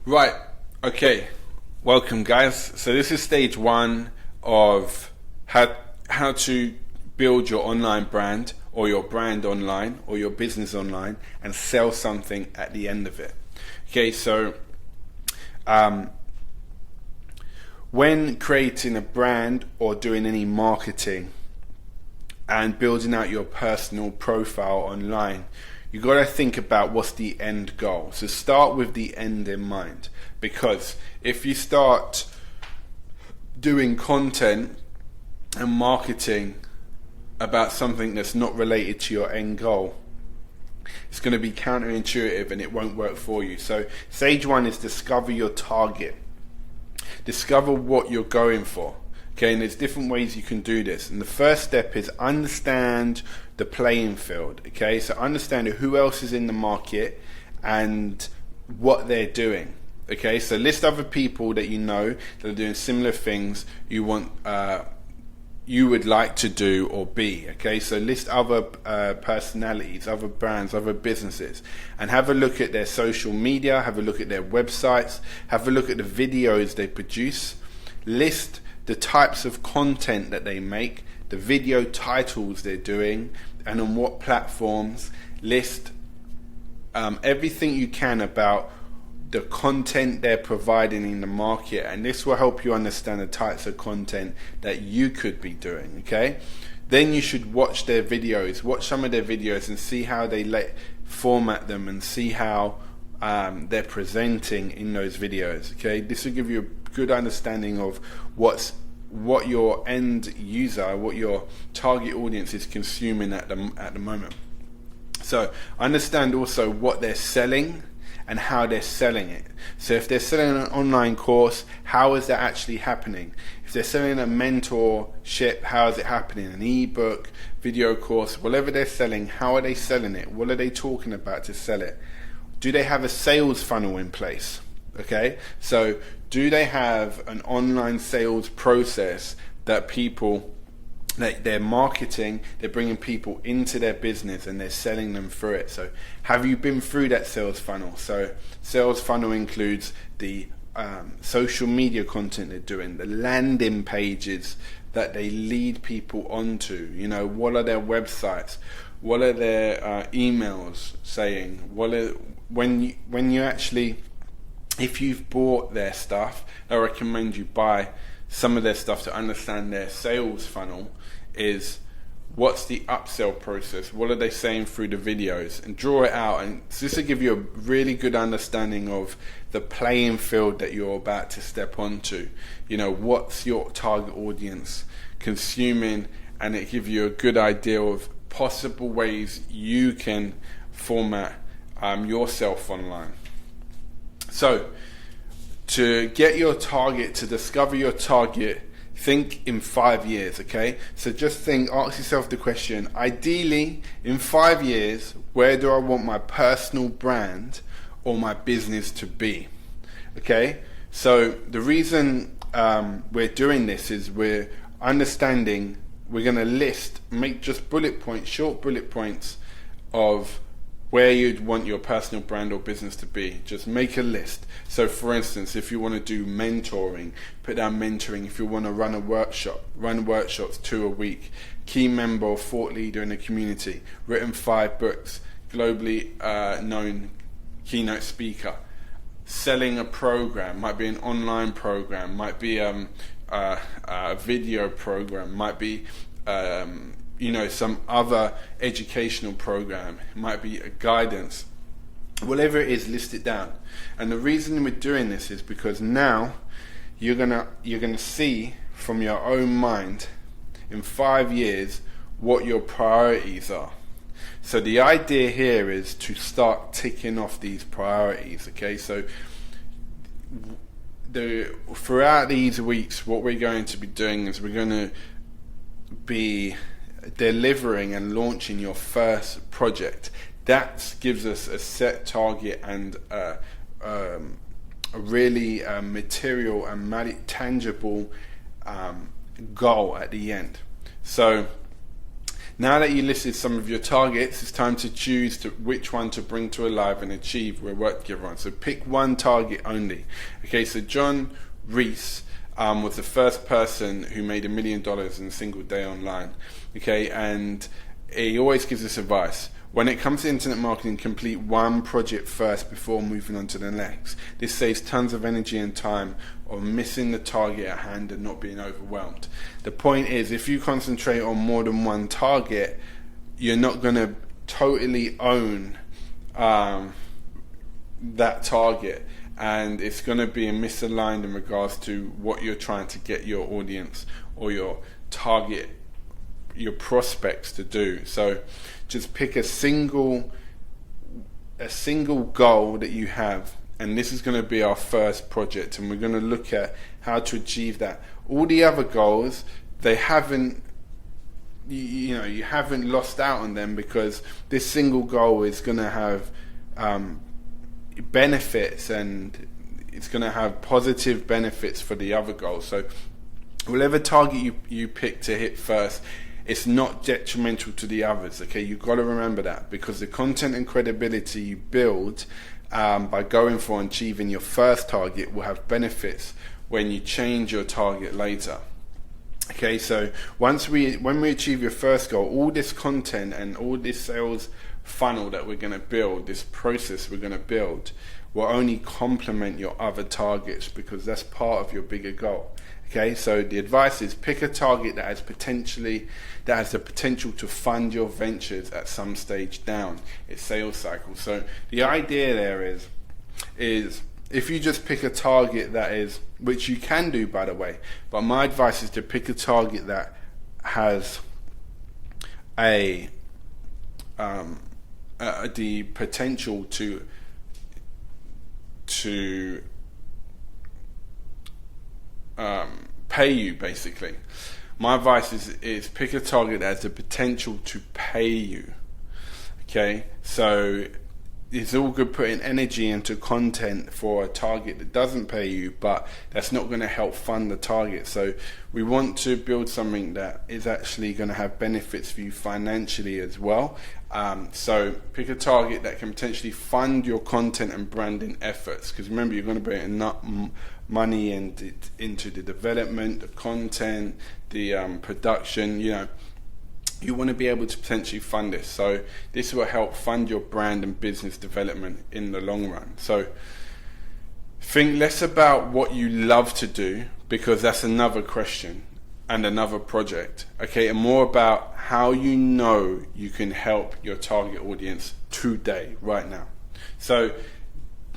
Right, okay. Welcome, guys. So this is stage one of how to build your online brand, or your brand online, or your business online, and sell something at the end of it. Okay, so when creating a brand or doing any marketing and building out your personal profile online, you got to think about what's the end goal. So start with the end in mind, because if you start doing content and marketing about something that's not related to your end goal, it's going to be counterintuitive and it won't work for you. So stage one is discover your target. Discover what you're going for. Okay, and there's different ways you can do this. And the first step is understand the playing field. Okay, so understand who else is in the market and what they're doing. Okay, so list other people that you know that are doing similar things you would like to do or be. Okay, so list other personalities, other brands, other businesses, and have a look at their social media, have a look at their websites, have a look at the videos they produce, list the types of content that they make, the video titles they're doing, and on what platforms. List everything you can about the content they're providing in the market, and this will help you understand the types of content that you could be doing. Okay, then you should watch their videos, watch some of their videos and see how they format them, and see how they're presenting in those videos. Okay, this will give you a good understanding of what your end user, what your target audience is consuming at the moment. So understand also what they're selling and how they're selling it. So if they're selling an online course, how is that actually happening? If they're selling a mentorship, how is it happening? An ebook, video course, whatever they're selling, how are they selling it? What are they talking about to sell it? Do they have a sales funnel in place? Okay, so do they have an online sales process that they're marketing, they're bringing people into their business and they're selling them through it? So have you been through that sales funnel? So sales funnel includes the social media content they're doing, the landing pages that they lead people onto. You know, what are their websites? What are their emails saying? When you actually, if you've bought their stuff, I recommend you buy some of their stuff to understand their sales funnel. Is what's the upsell process? What are they saying through the videos? And draw it out, and this will give you a really good understanding of the playing field that you're about to step onto. You know, what's your target audience consuming, and it gives you a good idea of possible ways you can format yourself online. So to get your target, to discover your target, think in 5 years. Okay, so just ask yourself the question, ideally in 5 years, where do I want my personal brand or my business to be? Okay, so the reason we're doing this is we're understanding, we're going to make just short bullet points of where you'd want your personal brand or business to be. Just make a list. So for instance, if you want to do mentoring, put down mentoring. If you want to run workshops 2 a week, key member or thought leader in the community, written 5 books, globally known keynote speaker, selling a program, might be an online program, might be a video program, might be some other educational program, it might be a guidance, whatever it is, list it down. And the reason we're doing this is because now you're gonna see from your own mind in 5 years what your priorities are. So the idea here is to start ticking off these priorities. Okay, so throughout these weeks, what we're going to be doing is we're going to be delivering and launching your first project. That gives us a set target and a really material and tangible goal at the end. So Now that you listed some of your targets, it's time to choose which one to bring to life and achieve or work together on. So pick one target only. Okay, so John Reese was the first person who made $1 million in a single day online. Okay, and he always gives this advice. When it comes to internet marketing, complete one project first before moving on to the next. This saves tons of energy and time of missing the target at hand and not being overwhelmed. The point is, if you concentrate on more than one target, you're not going to totally own that target, and it's going to be misaligned in regards to what you're trying to get your audience or your target, your prospects to do. So just pick a single goal that you have, and this is going to be our first project, and we're going to look at how to achieve that. All the other goals, they haven't, you haven't lost out on them, because this single goal is going to have benefits, and it's going to have positive benefits for the other goals. So whatever target you pick to hit first, it's not detrimental to the others. Okay, you've got to remember that, because the content and credibility you build by going for and achieving your first target will have benefits when you change your target later. Okay, so when we achieve your first goal, all this content and all this sales funnel that we're going to build, this process we're going to build, will only complement your other targets, because that's part of your bigger goal. Okay, so the advice is pick a target that has the potential to fund your ventures at some stage down its sales cycle. So the idea there is if you just pick a target that is, which you can do, by the way, but my advice is to pick a target that has the potential to pay you, basically. My advice is pick a target that has the potential to pay you. Okay, so it's all good putting energy into content for a target that doesn't pay you, but that's not going to help fund the target. So we want to build something that is actually going to have benefits for you financially as well. So pick a target that can potentially fund your content and branding efforts, because remember, you're going to put enough money into the development, the content, the production. You want to be able to potentially fund this. So this will help fund your brand and business development in the long run. So think less about what you love to do, because that's another question and another project. Okay, and more about how you know you can help your target audience today, right now. So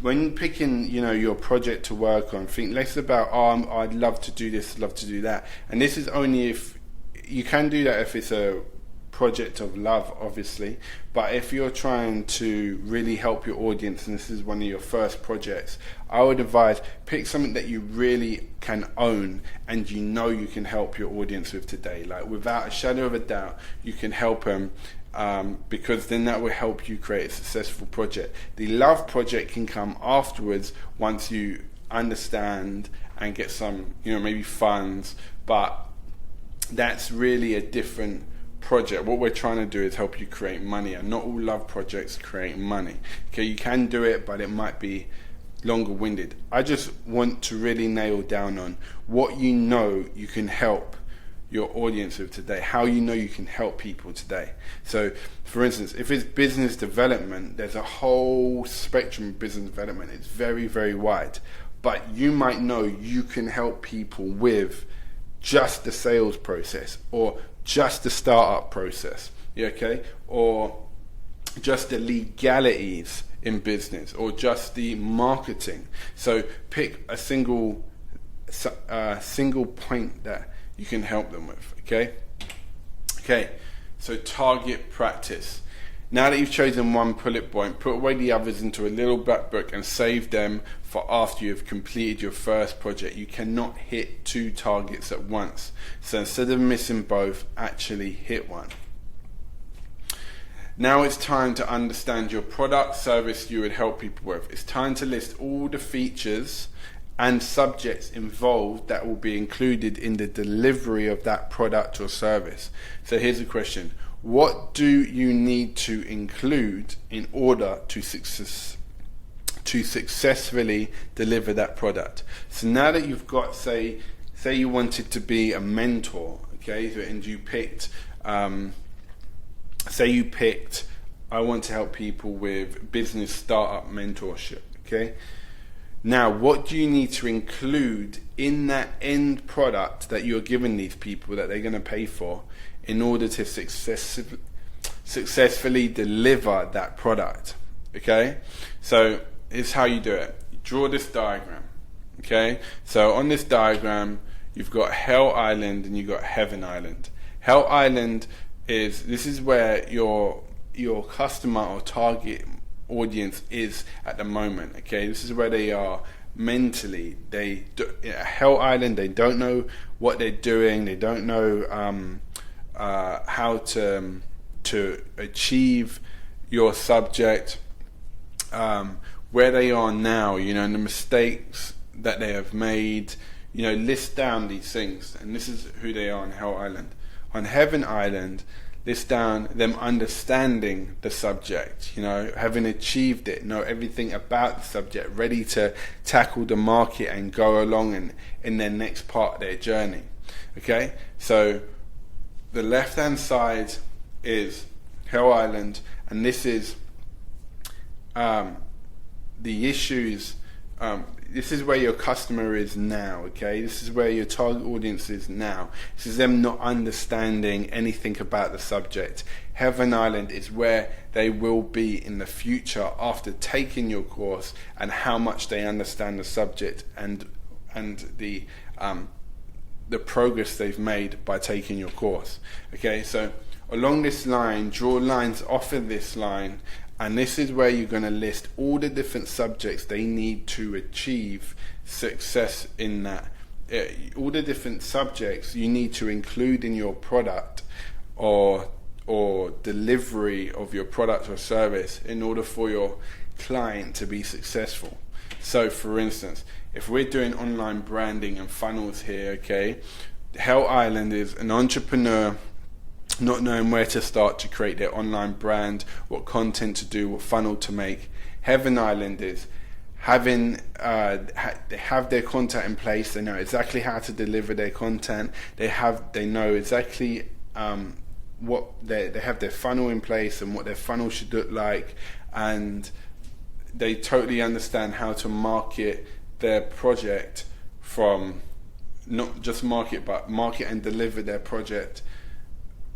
when picking, your project to work on, think less about, I'd love to do this, love to do that. And this is only if you can do that if it's a project of love, obviously. But if you're trying to really help your audience, and this is one of your first projects, I would advise pick something that you really can own and you can help your audience with today. Like, without a shadow of a doubt, you can help them. Because then that will help you create a successful project. The love project can come afterwards, once you understand and get some, maybe funds, but that's really a different project. What we're trying to do is help you create money, and not all love projects create money. Okay, you can do it, but it might be longer winded. I just want to really nail down on what you can help your audience with today, how you can help people today. So for instance, if it's business development, there's a whole spectrum of business development. It's very, very wide, but you might know you can help people with just the sales process, or just the startup process, okay, or just the legalities in business, or just the marketing. So pick a single point that you can help them with. Okay, so target practice. Now that you've chosen one bullet point, put away the others into a little black book and save them for after you've completed your first project. You cannot hit two targets at once, so instead of missing both, actually hit one. Now it's time to understand your product, service you would help people with. It's time to list all the features and subjects involved that will be included in the delivery of that product or service. So here's a question: what do you need to include in order to successfully deliver that product? So now that you've got, say you wanted to be a mentor, okay, and you picked, I want to help people with business startup mentorship, okay? Now, what do you need to include in that end product that you're giving these people that they're going to pay for in order to successfully deliver that product, okay? So here's how you do it. You draw this diagram, okay? So on this diagram, you've got Hell Island and you've got Heaven Island. Hell Island this is where your customer or target audience is at the moment, okay? This is where they are mentally. Hell Island, they don't know what they're doing, they don't know how to achieve your subject, where they are now, and the mistakes that they have made, list down these things, and this is who they are on Hell Island. On Heaven Island, list down them understanding the subject, having achieved it, know everything about the subject, ready to tackle the market and go along in their next part of their journey. Okay, so the left hand side is Hell Island, and this is the issues. This is where your customer is now, okay? This is where your target audience is now. This is them not understanding anything about the subject. Heaven Island is where they will be in the future after taking your course, and how much they understand the subject and the progress they've made by taking your course. Okay, so along this line, draw lines off of this line, and this is where you're going to list all the different subjects they need to achieve success in that. All the different subjects you need to include in your product or delivery of your product or service in order for your client to be successful. So for instance, if we're doing online branding and funnels here, okay, Hell Island is an entrepreneur not knowing where to start to create their online brand, what content to do, what funnel to make. Heaven Island is having they have their content in place, they know exactly how to deliver their content, they know exactly what they have their funnel in place and what their funnel should look like, and they totally understand how to market their project, from not just market and deliver their project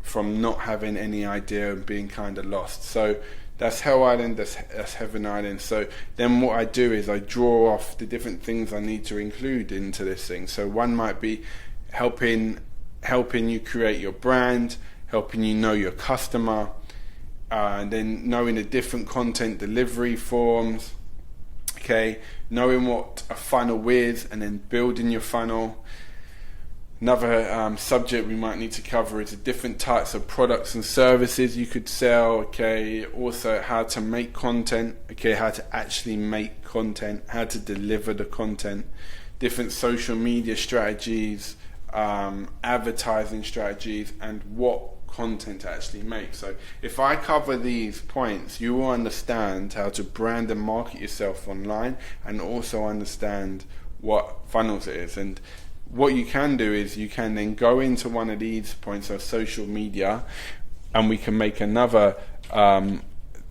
from not having any idea and being kind of lost. So that's Hell Island, that's Heaven Island. So then what I do is I draw off the different things I need to include into this thing. So one might be helping you create your brand, helping you know your customer, and then knowing the different content delivery forms, okay, knowing what a funnel is and then building your funnel. Another subject we might need to cover is the different types of products and services you could sell, okay, also how to make content, okay, how to actually make content, how to deliver the content, different social media strategies, advertising strategies, and what content to actually make. So if I cover these points, you will understand how to brand and market yourself online, and also understand what funnels it is. And what you can do is you can then go into one of these points of social media, and we can make another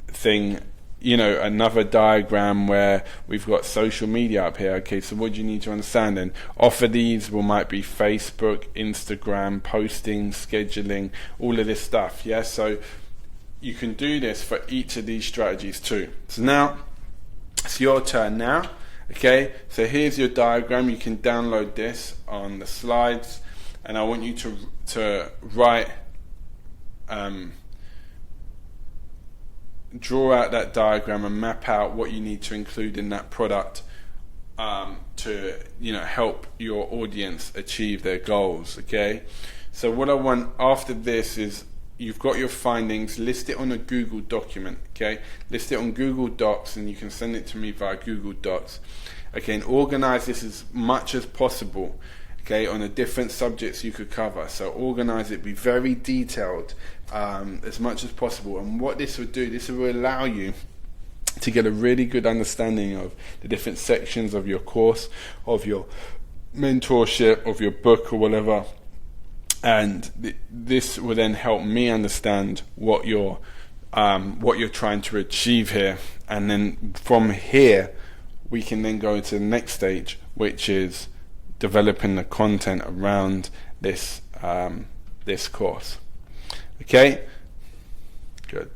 thing, another diagram where we've got social media up here. Okay, so what do you need to understand then? Off of these might be Facebook, Instagram, posting, scheduling, all of this stuff. Yeah, so you can do this for each of these strategies too. So now it's your turn now. Okay, so here's your diagram. You can download this on the slides, and I want you to write, draw out that diagram and map out what you need to include in that product to help your audience achieve their goals. Okay, so what I want after this is, you've got your findings, list it on a Google document, okay? List it on Google Docs, and you can send it to me via Google Docs. Okay, and organize this as much as possible. okay, on the different subjects you could cover. So organize it, be very detailed as much as possible. And what this would do, this will allow you to get a really good understanding of the different sections of your course, of your mentorship, of your book or whatever. And this will then help me understand what you're trying to achieve here. And then from here, we can then go to the next stage, which is developing the content around this this course. Okay, good.